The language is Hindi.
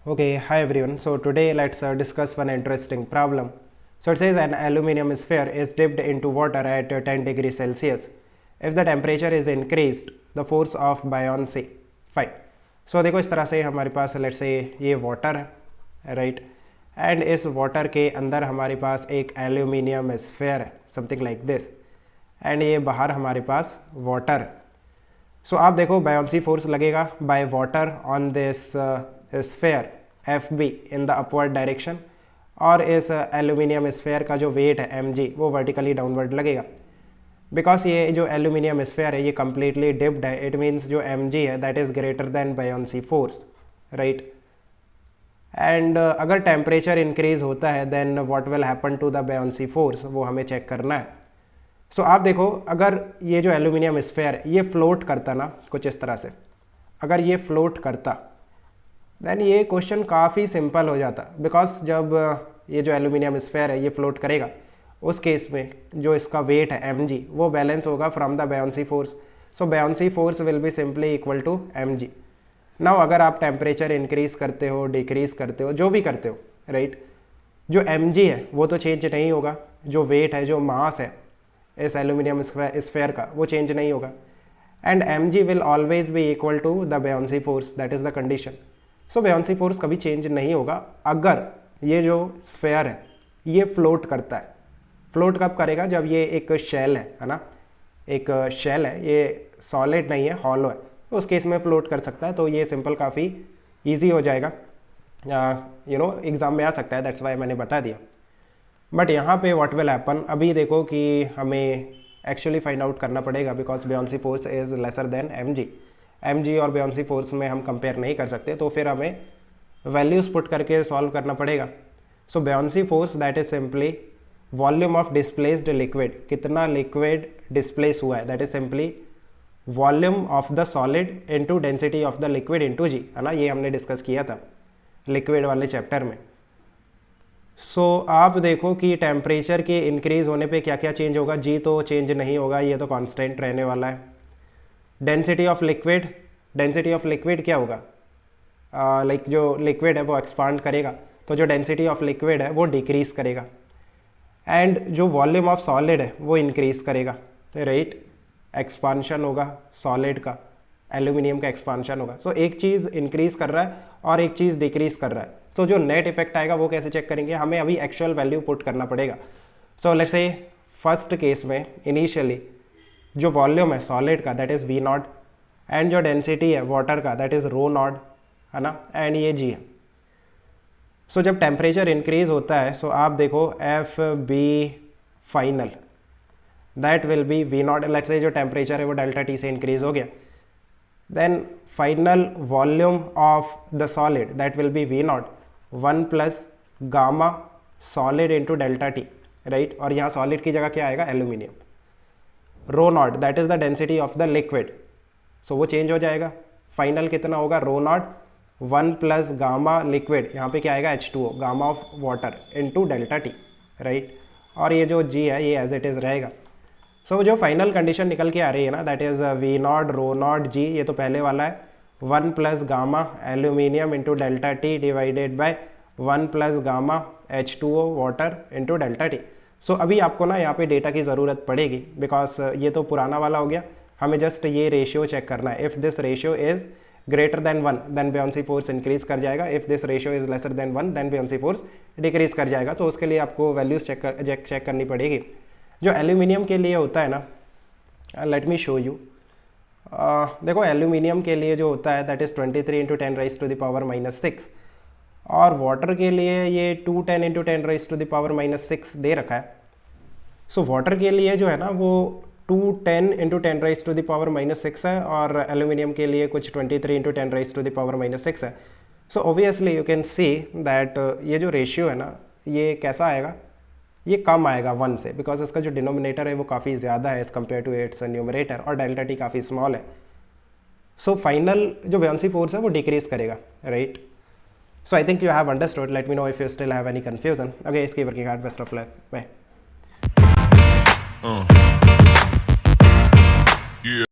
Okay, hi everyone. So today let's discuss one interesting problem. So it says an aluminum sphere is dipped into water at 10 degrees Celsius. If the temperature is increased, the force of buoyancy. Fine. So देखो इस तरह से हमारे पास लेट्स से ये वाटर है राइट एंड इस वाटर के अंदर हमारे पास एक एल्यूमिनियम स्फेयर है समथिंग लाइक दिस एंड ये बाहर हमारे पास वाटर. सो आप देखो बायोन्सी फोर्स लगेगा by water on this sphere F be in the upward direction और इस एल्यूमिनियम स्फेयर का जो वेट है एम जी वो वर्टिकली डाउनवर्ड लगेगा बिकॉज ये जो एल्यूमिनियम स्फेयर है ये कम्प्लीटली डिप्ड है. इट मीन्स जो एम जी है that is greater than buoyancy force right. And अगर टेम्परेचर इंक्रीज होता है then what will happen to the buoyancy force वो हमें चेक करना है. सो आप देखो अगर ये जो एल्यूमिनियम स्फेयर ये फ्लोट करता ना कुछ इस तरह से, अगर ये फ्लोट करता देन ये क्वेश्चन काफ़ी सिंपल हो जाता बिकॉज जब ये जो एल्यूमिनियम स्फेयर है ये फ्लोट करेगा उस केस में जो इसका वेट है एम जी वो बैलेंस होगा from the buoyancy force. So buoyancy force will be simply equal to m g. Now अगर आप टेम्परेचर इंक्रीज करते हो डिक्रीज करते हो जो भी करते हो राइट जो एम जी है वो तो चेंज नहीं होगा, जो वेट है जो मास है इस एल्यूमिनियम स्फेयर का वो चेंज नहीं होगा and m g will always be equal to the buoyancy force that is the condition. So buoyancy force कभी चेंज नहीं होगा अगर ये जो स्फेयर है ये फ्लोट करता है. फ्लोट कब करेगा? जब ये एक शेल है ना, एक शेल है, ये सॉलिड नहीं है हॉलो है, तो उस केस में फ्लोट कर सकता है. तो ये सिंपल काफ़ी ईजी हो जाएगा, एग्ज़ाम में आ सकता है, दैट्स वाई मैंने बता दिया. बट यहाँ पे व्हाट विल हैपन, अभी देखो कि हमें एक्चुअली फाइंड आउट करना पड़ेगा because buoyancy force is lesser than m g और बायोन्सी फोर्स में हम कंपेयर नहीं कर सकते, तो फिर हमें वैल्यूज़ पुट करके सॉल्व करना पड़ेगा. So buoyancy force that is simply volume of displaced liquid, कितना लिक्विड डिस्प्लेस हुआ है, that is simply volume of the solid into density of the liquid into G, है ना, ये हमने डिस्कस किया था लिक्विड वाले चैप्टर में. सो आप देखो कि टेम्परेचर के इंक्रीज होने पे क्या क्या चेंज होगा. जी तो चेंज नहीं होगा, ये तो कांस्टेंट रहने वाला है. डेंसिटी ऑफ लिक्विड क्या होगा, लाइक जो लिक्विड है वो एक्सपांड करेगा तो जो डेंसिटी ऑफ लिक्विड है वो डिक्रीज करेगा एंड जो वॉल्यूम ऑफ सॉलिड है वो इंक्रीज करेगा राइट. एक्सपांशन होगा सॉलिड का, एल्यूमिनियम का एक्सपांशन होगा. सो एक चीज़ इंक्रीज कर रहा है और एक चीज़ डिक्रीज कर रहा है. तो जो नेट इफेक्ट आएगा वो कैसे चेक करेंगे, हमें अभी एक्चुअल वैल्यू पुट करना पड़ेगा. So let's say first case में इनिशियली जो वॉल्यूम है सॉलिड का that is V naught and जो डेंसिटी है वाटर का दैट इज़ रो नॉट, है ना, एंड ये जी है. सो जब टेम्परेचर इंक्रीज होता है सो आप देखो F B final that will be V naught. Let's say जो टेम्परेचर है वो डेल्टा टी से इंक्रीज हो गया then final volume of the solid that will be V naught 1 plus gamma solid into delta T right. और यहाँ सॉलिड की जगह क्या आएगा, aluminium. Rho naught that is the density of the liquid, so वो चेंज हो जाएगा. फाइनल कितना होगा, rho naught 1 plus gamma liquid, यहाँ पे क्या आएगा H2O gamma of water into delta T right. और ये जो जी है ये एज इट इज़ रहेगा. सो जो फाइनल कंडीशन निकल के आ रही है ना that is V naught rho naught G, ये तो पहले वाला है 1 plus gamma aluminium into delta T divided by 1 plus gamma H2O water into delta T. So अभी आपको ना यहाँ पे डेटा की ज़रूरत पड़ेगी बिकॉज ये तो पुराना वाला हो गया, हमें जस्ट ये रेशियो चेक करना है. If this ratio is greater than 1 then buoyancy force increase कर जाएगा. If this ratio is lesser than 1 then buoyancy force decrease कर जाएगा. तो उसके लिए आपको वैल्यूज़ चेक करनी पड़ेगी. जो एल्यूमिनियम के लिए होता है ना, लेट मी शो यू. देखो एल्यूमिनियम के लिए जो होता है that is 23 into 10 raise to the power -6 और वाटर के लिए ये 210 into 10 raise to the power -6 दे रखा है. सो वाटर के लिए जो है ना वो 210 into 10 raise to the power -6 है और एल्यूमिनियम के लिए कुछ 23 into 10 raise to the power -6 है. So obviously you can see that ये जो रेशियो है ना ये कैसा आएगा, ये कम आएगा 1 से बिकॉज इसका जो डिनोमिनेटर है वो काफ़ी ज़्यादा है as compare to its numerator और डेल्टा टी काफ़ी स्मॉल है. सो फाइनल जो बायोन्सी फोर्स है वो डिक्रीज करेगा right. So I think you have understood. Let me know if you still have any confusion. Okay, इसकी working hard, best of luck, bye.